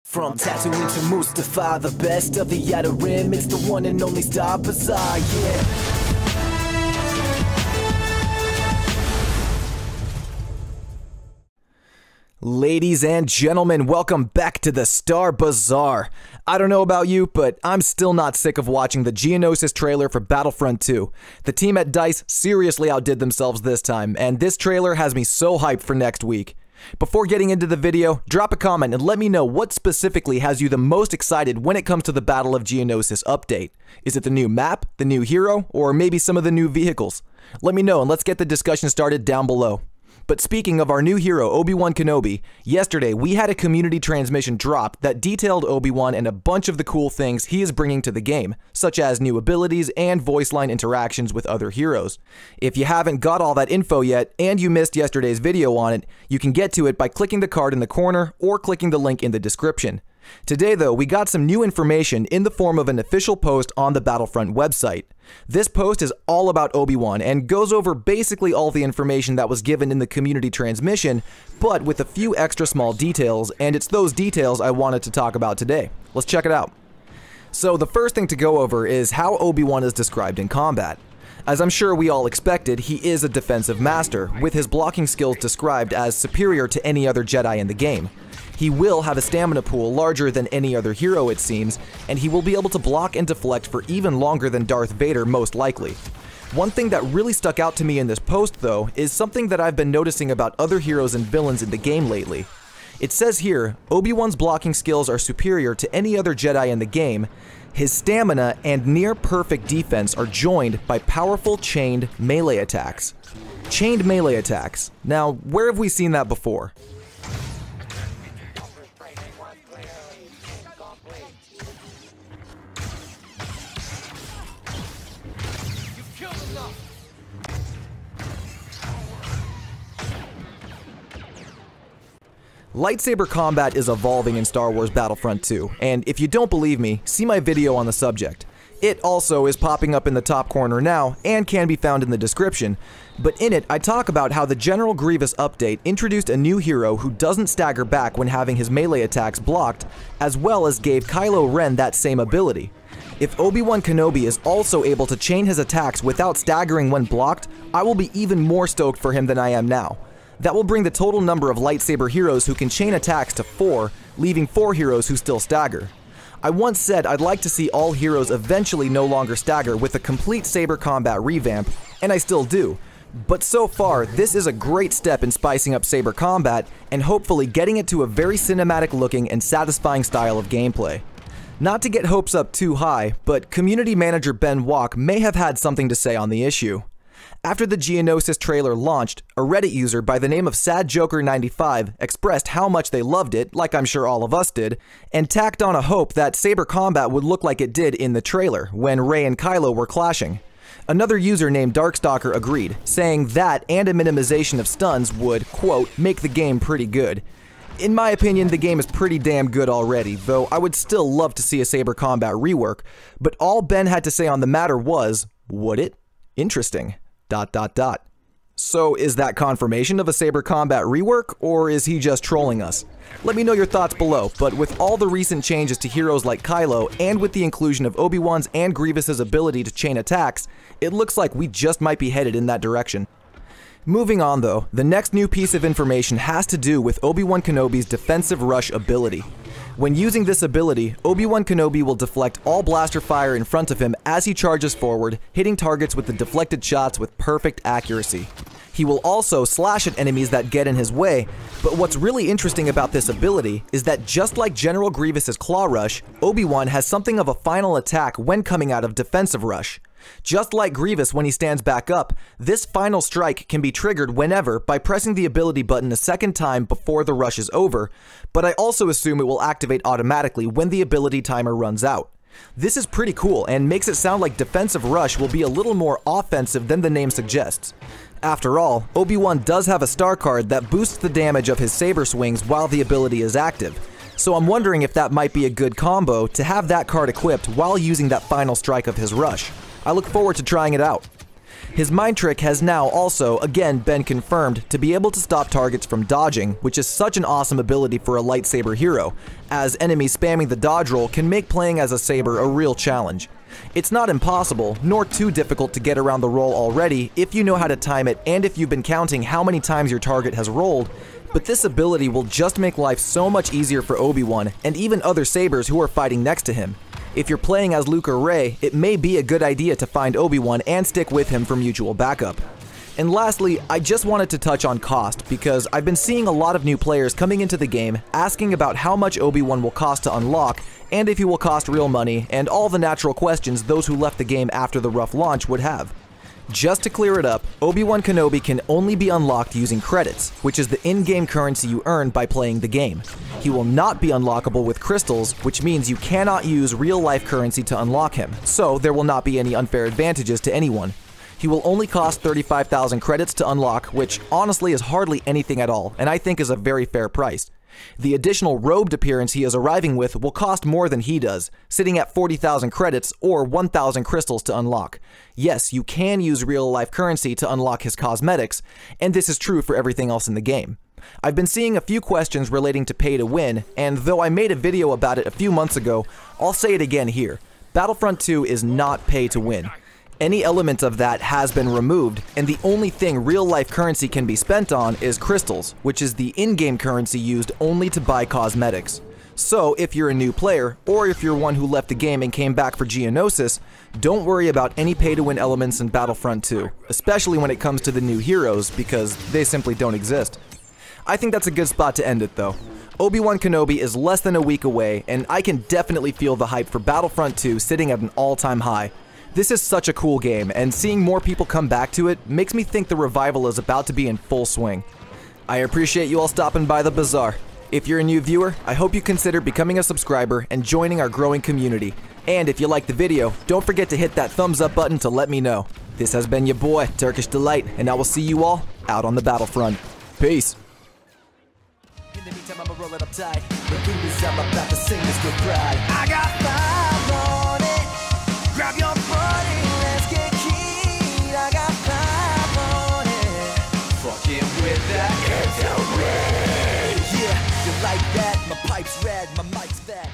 From Tatooine to Mustafa, the best of the Outer Rim, it's the one and only Star Bazaar, yeah. Ladies and gentlemen, welcome back to the Star Bazaar. I don't know about you, but I'm still not sick of watching the Geonosis trailer for Battlefront 2. The team at DICE seriously outdid themselves this time, and this trailer has me so hyped for next week. Before getting into the video, drop a comment and let me know what specifically has you the most excited when it comes to the Battle of Geonosis update. Is it the new map, the new hero, or maybe some of the new vehicles? Let me know and let's get the discussion started down below. But speaking of our new hero, Obi-Wan Kenobi, yesterday we had a community transmission drop that detailed Obi-Wan and a bunch of the cool things he is bringing to the game, such as new abilities and voice line interactions with other heroes. If you haven't got all that info yet, and you missed yesterday's video on it, you can get to it by clicking the card in the corner or clicking the link in the description. Today though, we got some new information in the form of an official post on the Battlefront website. This post is all about Obi-Wan and goes over basically all the information that was given in the community transmission, but with a few extra small details, and it's those details I wanted to talk about today. Let's check it out. So the first thing to go over is how Obi-Wan is described in combat. As I'm sure we all expected, he is a defensive master, with his blocking skills described as superior to any other Jedi in the game. He will have a stamina pool larger than any other hero, it seems, and he will be able to block and deflect for even longer than Darth Vader most likely. One thing that really stuck out to me in this post though is something that I've been noticing about other heroes and villains in the game lately. It says here, Obi-Wan's blocking skills are superior to any other Jedi in the game. His stamina and near-perfect defense are joined by powerful chained melee attacks. Chained melee attacks. Now, where have we seen that before? Lightsaber combat is evolving in Star Wars Battlefront 2, and if you don't believe me, see my video on the subject. It also is popping up in the top corner now, and can be found in the description, but in it I talk about how the General Grievous update introduced a new hero who doesn't stagger back when having his melee attacks blocked, as well as gave Kylo Ren that same ability. If Obi-Wan Kenobi is also able to chain his attacks without staggering when blocked, I will be even more stoked for him than I am now. That will bring the total number of lightsaber heroes who can chain attacks to 4, leaving 4 heroes who still stagger. I once said I'd like to see all heroes eventually no longer stagger with a complete saber combat revamp, and I still do. But so far, this is a great step in spicing up saber combat and hopefully getting it to a very cinematic looking and satisfying style of gameplay. Not to get hopes up too high, but community manager Ben Walk may have had something to say on the issue. After the Geonosis trailer launched, a Reddit user by the name of SadJoker95 expressed how much they loved it, like I'm sure all of us did, and tacked on a hope that saber combat would look like it did in the trailer, when Rey and Kylo were clashing. Another user named Darkstalker agreed, saying that and a minimization of stuns would, quote, make the game pretty good. In my opinion, the game is pretty damn good already, though I would still love to see a saber combat rework, but all Ben had to say on the matter was, would it? Interesting. ... So is that confirmation of a saber combat rework, or is he just trolling us? Let me know your thoughts below, but with all the recent changes to heroes like Kylo, and with the inclusion of Obi-Wan's and Grievous's ability to chain attacks, it looks like we just might be headed in that direction. Moving on though, the next new piece of information has to do with Obi-Wan Kenobi's defensive rush ability. When using this ability, Obi-Wan Kenobi will deflect all blaster fire in front of him as he charges forward, hitting targets with the deflected shots with perfect accuracy. He will also slash at enemies that get in his way, but what's really interesting about this ability is that just like General Grievous's Claw Rush, Obi-Wan has something of a final attack when coming out of defensive rush. Just like Grievous when he stands back up, this final strike can be triggered whenever by pressing the ability button a second time before the rush is over, but I also assume it will activate automatically when the ability timer runs out. This is pretty cool and makes it sound like defensive rush will be a little more offensive than the name suggests. After all, Obi-Wan does have a star card that boosts the damage of his saber swings while the ability is active, so I'm wondering if that might be a good combo to have that card equipped while using that final strike of his rush. I look forward to trying it out. His mind trick has now also, again, been confirmed to be able to stop targets from dodging, which is such an awesome ability for a lightsaber hero, as enemies spamming the dodge roll can make playing as a saber a real challenge. It's not impossible, nor too difficult to get around the roll already if you know how to time it and if you've been counting how many times your target has rolled, but this ability will just make life so much easier for Obi-Wan and even other sabers who are fighting next to him. If you're playing as Luke or Rey, it may be a good idea to find Obi-Wan and stick with him for mutual backup. And lastly, I just wanted to touch on cost, because I've been seeing a lot of new players coming into the game asking about how much Obi-Wan will cost to unlock, and if he will cost real money, and all the natural questions those who left the game after the rough launch would have. Just to clear it up, Obi-Wan Kenobi can only be unlocked using credits, which is the in-game currency you earn by playing the game. He will not be unlockable with crystals, which means you cannot use real-life currency to unlock him, so there will not be any unfair advantages to anyone. He will only cost 35,000 credits to unlock, which honestly is hardly anything at all, and I think is a very fair price. The additional robed appearance he is arriving with will cost more than he does, sitting at 40,000 credits or 1,000 crystals to unlock. Yes, you can use real-life currency to unlock his cosmetics, and this is true for everything else in the game. I've been seeing a few questions relating to pay to win, and though I made a video about it a few months ago, I'll say it again here. Battlefront 2 is not pay to win. Any element of that has been removed, and the only thing real-life currency can be spent on is crystals, which is the in-game currency used only to buy cosmetics. So if you're a new player, or if you're one who left the game and came back for Geonosis, don't worry about any pay-to-win elements in Battlefront 2, especially when it comes to the new heroes, because they simply don't exist. I think that's a good spot to end it though. Obi-Wan Kenobi is less than a week away, and I can definitely feel the hype for Battlefront 2 sitting at an all-time high. This is such a cool game, and seeing more people come back to it makes me think the revival is about to be in full swing. I appreciate you all stopping by the bazaar. If you're a new viewer, I hope you consider becoming a subscriber and joining our growing community. And if you liked the video, don't forget to hit that thumbs up button to let me know. This has been your boy, Turkish Delight, and I will see you all out on the battlefront. Peace. In the meantime, I'ma roll it up tight. The food is I'm about to sing this good pride. I got five on it. Grab your buddy, let's get keen. I got five on it. Fucking with that air down red. Yeah, you like that? My pipe's red, my mic's fat.